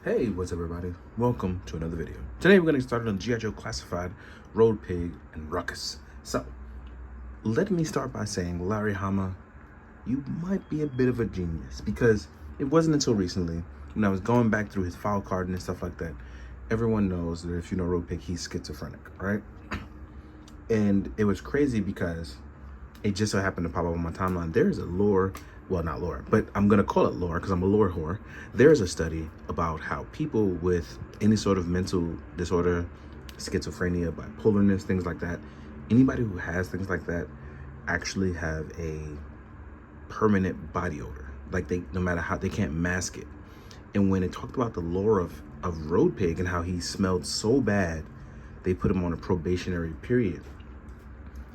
Hey, what's up everybody? Welcome to another video. Today we're going to get started on G.I. Joe Classified, Road Pig, and Ruckus. So, let me start by saying, Larry Hama, you might be a bit of a genius, because it wasn't until recently, when I was going back through his file card and stuff like that, everyone knows that if you know Road Pig, he's schizophrenic, right? And it was crazy because it just so happened to pop up on my timeline. There's a lore, well, not lore, but I'm gonna call it lore because I'm a lore whore. There's a study about how people with any sort of mental disorder, schizophrenia, bipolarness, things like that, anybody who has things like that actually have a permanent body odor. Like they, no matter how, they can't mask it. And when it talked about the lore of Road Pig and how he smelled so bad, they put him on a probationary period.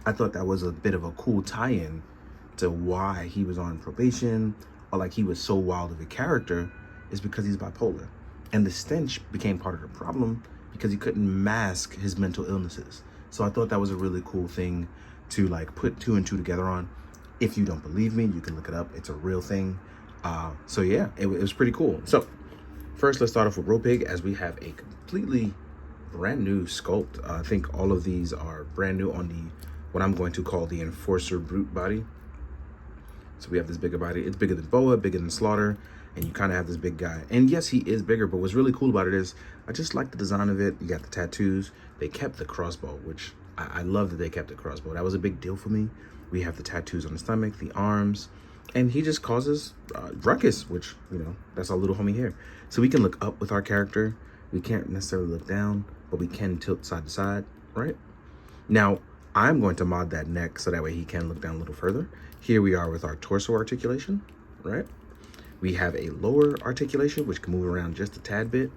I thought that was a bit of a cool tie-in to why he was on probation, or like he was so wild of a character, is because he's bipolar. And the stench became part of the problem because he couldn't mask his mental illnesses. So I thought that was a really cool thing to like put two and two together on. If you don't believe me, you can look it up. It's a real thing. So yeah, it was pretty cool. So first, let's start off with Road Pig, as we have a completely brand new sculpt. I think all of these are brand new on the what I'm going to call the Enforcer Brute body. So we have this bigger body. It's bigger than Boa, bigger than Slaughter, and you kind of have this big guy. And yes, he is bigger, but what's really cool about it is I just like the design of it. You got the tattoos. They kept the crossbow, which I love that they kept the crossbow. That was a big deal for me. We have the tattoos on the stomach, the arms, and he just causes ruckus, which, you know, that's our little homie here. So we can look up with our character. We can't necessarily look down, but we can tilt side to side, right? Now, I'm going to mod that neck so that way he can look down a little further. Here we are with our torso articulation, right? We have a lower articulation, which can move around just a tad bit.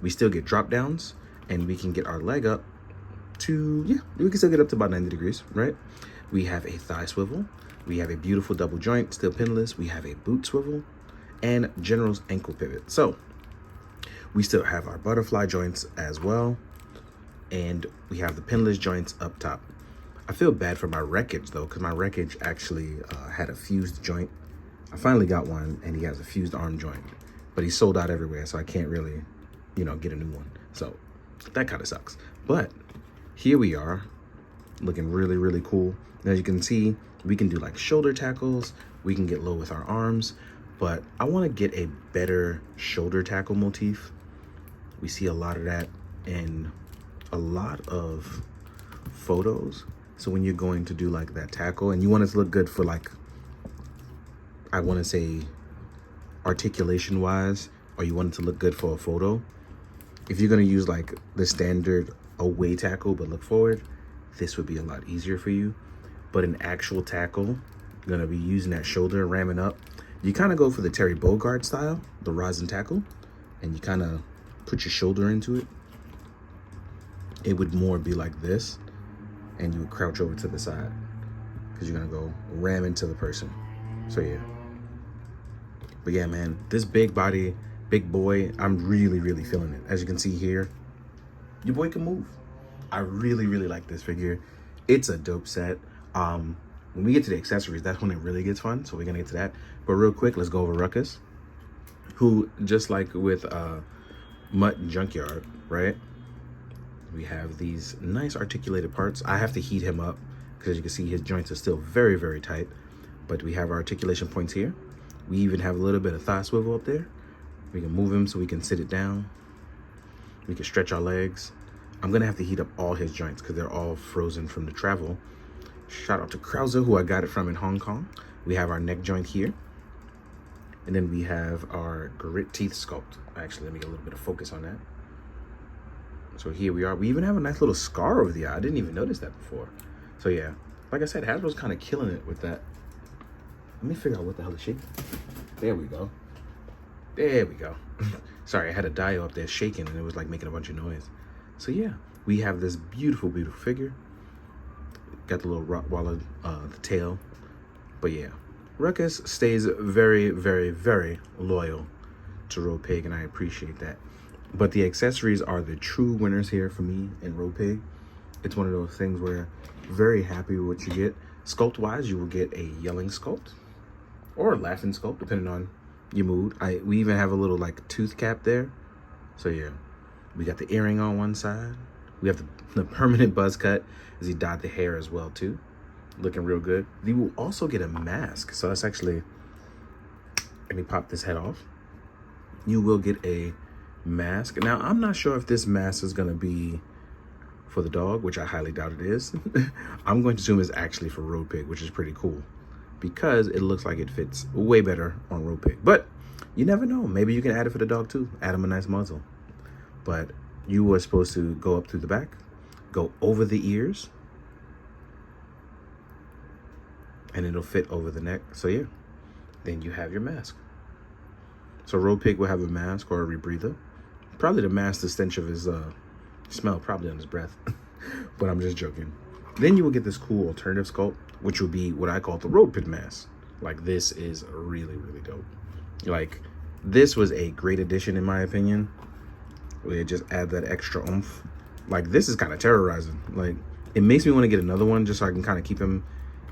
We still get drop downs, and we can get our leg up to, yeah, we can still get up to about 90 degrees, right? We have a thigh swivel. We have a beautiful double joint, still pinless. We have a boot swivel and General's ankle pivot. So we still have our butterfly joints as well. And we have the pinless joints up top. I feel bad for my wreckage though, because my wreckage actually had a fused joint. I finally got one, and he has a fused arm joint, but he's sold out everywhere, so I can't really, you know, get a new one. So that kind of sucks. But here we are, looking really, really cool. And as you can see, we can do like shoulder tackles. We can get low with our arms, but I want to get a better shoulder tackle motif. We see a lot of that in a lot of photos. So when you're going to do like that tackle and you want it to look good for like, I want to say articulation wise, or you want it to look good for a photo, if you're going to use like the standard away tackle but look forward, this would be a lot easier for you. But an actual tackle, you're going to be using that shoulder, ramming up. You kind of go for the Terry Bogard style, the rosin tackle, and you kind of put your shoulder into it. It would more be like this, and you would crouch over to the side because you're gonna go ram into the person. So yeah. But yeah, man, this big body, big boy, I'm really, really feeling it. As you can see here, your boy can move. I really, really like this figure. It's a dope set. When we get to the accessories, that's when it really gets fun. So we're gonna get to that. But real quick, let's go over Ruckus, who, just like with Mutt Junkyard, right? We have these nice articulated parts. I have to heat him up because you can see his joints are still very, very tight. But we have our articulation points here. We even have a little bit of thigh swivel up there. We can move him so we can sit it down. We can stretch our legs. I'm gonna have to heat up all his joints because they're all frozen from the travel. Shout out to Krauser, who I got it from in Hong Kong. We have our neck joint here. And then we have our grit teeth sculpt. Actually, let me get a little bit of focus on that. So here we are. We even have a nice little scar over the eye. I didn't even notice that before. So yeah, like I said, Hasbro's kind of killing it with that. Let me figure out what the hell is shaking. There we go. There we go. Sorry, I had a dial up there shaking and it was like making a bunch of noise. So yeah, we have this beautiful, beautiful figure. Got the little Rottweiler, the tail. But yeah, Ruckus stays very, very, very loyal to Road Pig, and I appreciate that. But the accessories are the true winners here for me in Road Pig. It's one of those things where very happy with what you get. Sculpt wise, you will get a yelling sculpt or a laughing sculpt, depending on your mood. We even have a little like tooth cap there. So yeah, we got the earring on one side. We have the permanent buzz cut as he dyed the hair as well too. Looking real good. You will also get a mask. So that's actually, let me pop this head off. You will get a mask. Now, I'm not sure if this mask is gonna be for the dog, which I highly doubt it is. I'm going to assume it's actually for Road Pig, which is pretty cool because it looks like it fits way better on Road Pig. But you never know. Maybe you can add it for the dog too. Add him a nice muzzle. But you were supposed to go up through the back, go over the ears, and it'll fit over the neck. So yeah, then you have your mask. So Road Pig will have a mask or a rebreather. Probably to mask the stench of his smell, probably on his breath. But I'm just joking. Then you will get this cool alternative sculpt, which will be what I call the Road Pig mask. Like, this is really, really dope. Like, this was a great addition in my opinion. Where it just add that extra oomph. Like, this is kind of terrorizing. Like, it makes me want to get another one just so I can kind of keep him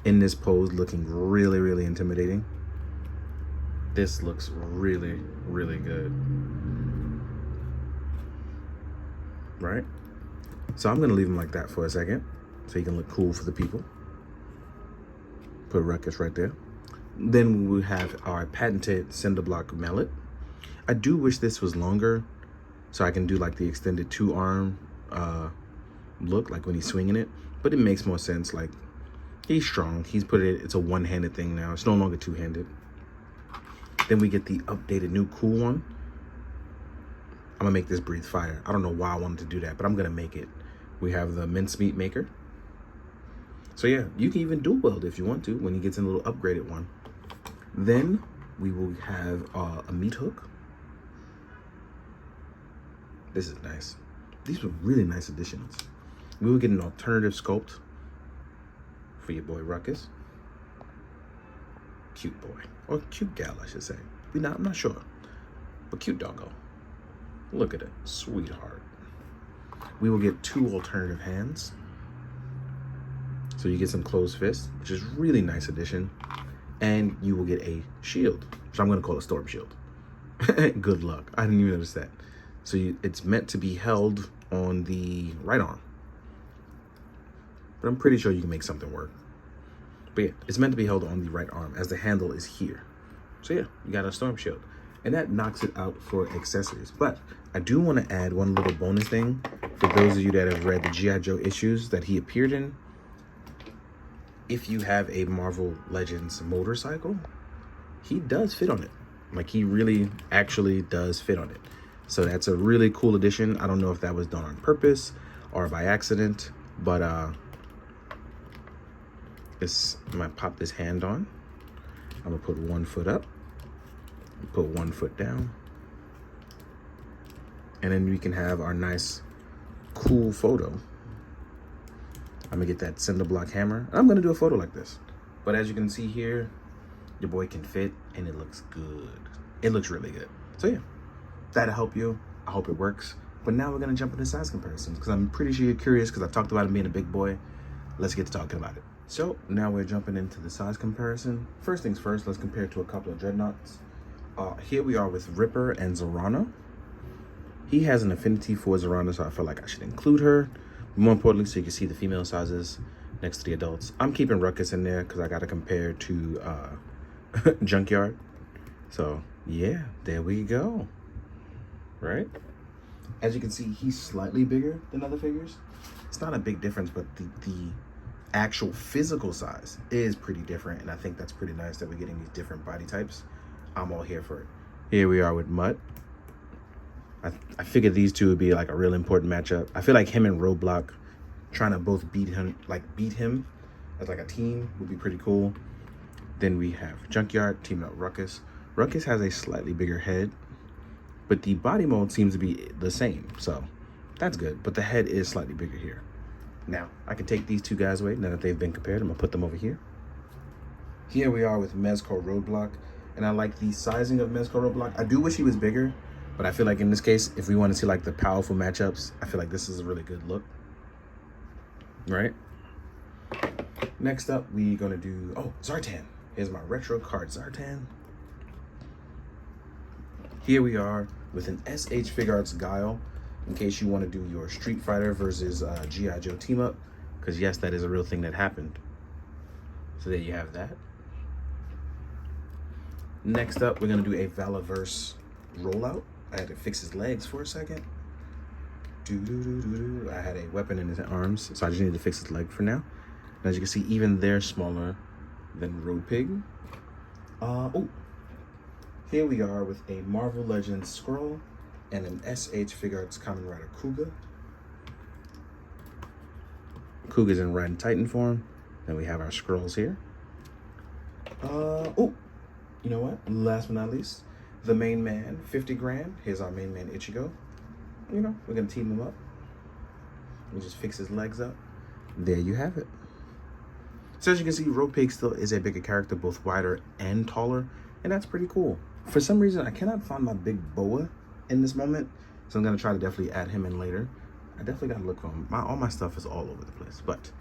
in this pose looking really, really intimidating. This looks really, really good. Right? So I'm gonna leave him like that for a second so he can look cool for the people. Put Ruckus right there. Then we have our patented cinder block mallet. I do wish this was longer so I can do like the extended 2-arm look, like when he's swinging it, but it makes more sense. Like, he's strong. He's put it, it's a one-handed thing now. It's no longer two-handed. Then we get the updated new cool one. I'm gonna make this breathe fire. I don't know why I wanted to do that, but I'm gonna make it. We have the mincemeat maker. So yeah, you can even dual weld if you want to when he gets in a little upgraded one. Then we will have a meat hook. This is nice. These were really nice additions. We will get an alternative sculpt for your boy Ruckus. Cute boy, or cute gal, I should say. I'm not sure, but cute doggo. Look at it, sweetheart. We will get 2 alternative hands. So you get some closed fists, which is really nice addition. And you will get a shield, which I'm gonna call a storm shield. Good luck, I didn't even notice that. So it's meant to be held on the right arm. But I'm pretty sure you can make something work. But yeah, it's meant to be held on the right arm as the handle is here. So yeah, you got a storm shield. And that knocks it out for accessories. But I do want to add one little bonus thing for those of you that have read the G.I. Joe issues that he appeared in. If you have a Marvel Legends motorcycle, he does fit on it. Like, he really actually does fit on it. So that's a really cool addition. I don't know if that was done on purpose or by accident, but I'm gonna pop this hand on. I'm gonna put 1 foot up, put 1 foot down, and then we can have our nice cool photo. I'm gonna get that cinder block hammer, and I'm gonna do a photo like this. But as you can see here, your boy can fit, and it looks good. It looks really good. So yeah, that'll help you. I hope it works. But now we're gonna jump into size comparisons because I'm pretty sure you're curious because I've talked about him being a big boy. Let's get to talking about it. So now we're jumping into the size comparison. First things first, let's compare it to a couple of Dreadnoks. Here we are with Ripper and Zorana. He has an affinity for Zorana, so I feel like I should include her. More importantly, so you can see the female sizes next to the adults. I'm keeping Ruckus in there because I got to compare to Junkyard. So yeah, there we go. Right? As you can see, he's slightly bigger than other figures. It's not a big difference, but the actual physical size is pretty different, and I think that's pretty nice that we're getting these different body types. I'm all here for it. Here we are with Mutt. I figured these two would be like a real important matchup. I feel like him and Roadblock trying to both beat him as like a team would be pretty cool. Then we have Junkyard teaming up Ruckus. Ruckus has a slightly bigger head, but the body mold seems to be the same, so that's good. But the head is slightly bigger here. Now, I can take these 2 guys away now that they've been compared. I'm gonna put them over here. Here we are with Mezco Roadblock, and I like the sizing of Mezco Roadblock. I do wish he was bigger, but I feel like in this case, if we want to see like the powerful matchups, I feel like this is a really good look, right? Next up, we're gonna do, Zartan. Here's my retro card Zartan. Here we are with an SH Figuarts Guile, in case you want to do your Street Fighter versus G.I. Joe team up, because yes, that is a real thing that happened. So there you have that. Next up, we're gonna do a Valaverse rollout. I had to fix his legs for a second. I had a weapon in his arms, so I just need to fix his leg for now. And as you can see, even they're smaller than Road Pig. Oh, here we are with a Marvel Legends Scroll and an SH Figuarts Kamen Rider Kuga. Kuga's in Red Titan form. Then we have our scrolls here. Oh, you know what? Last but not least, the main man, 50 grand. Here's our main man, Ichigo. You know, we're gonna team him up. We'll just fix his legs up. There you have it. So as you can see, Road Pig still is a bigger character, both wider and taller, and that's pretty cool. For some reason, I cannot find my big boa in this moment, so I'm gonna try to definitely add him in later. I definitely gotta look for him. All my stuff is all over the place, but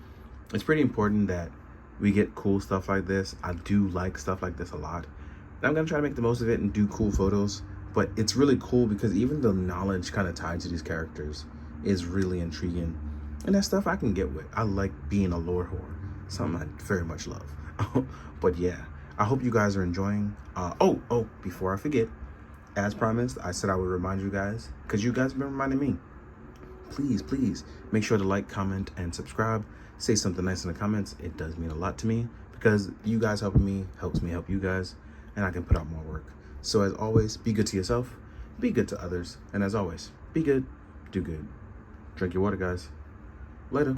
it's pretty important that we get cool stuff like this. I do like stuff like this a lot. And I'm gonna try to make the most of it and do cool photos. But it's really cool because even the knowledge kind of tied to these characters is really intriguing. And that stuff I can get with. I like being a lore whore, something I very much love. But yeah, I hope you guys are enjoying. Oh, before I forget, as promised, I said I would remind you guys, because you guys have been reminding me. Please, make sure to like, comment, and subscribe. Say something nice in the comments. It does mean a lot to me because you guys helping me helps me help you guys, and I can put out more work. So as always, be good to yourself, be good to others, and as always, be good, do good. Drink your water, guys. Later.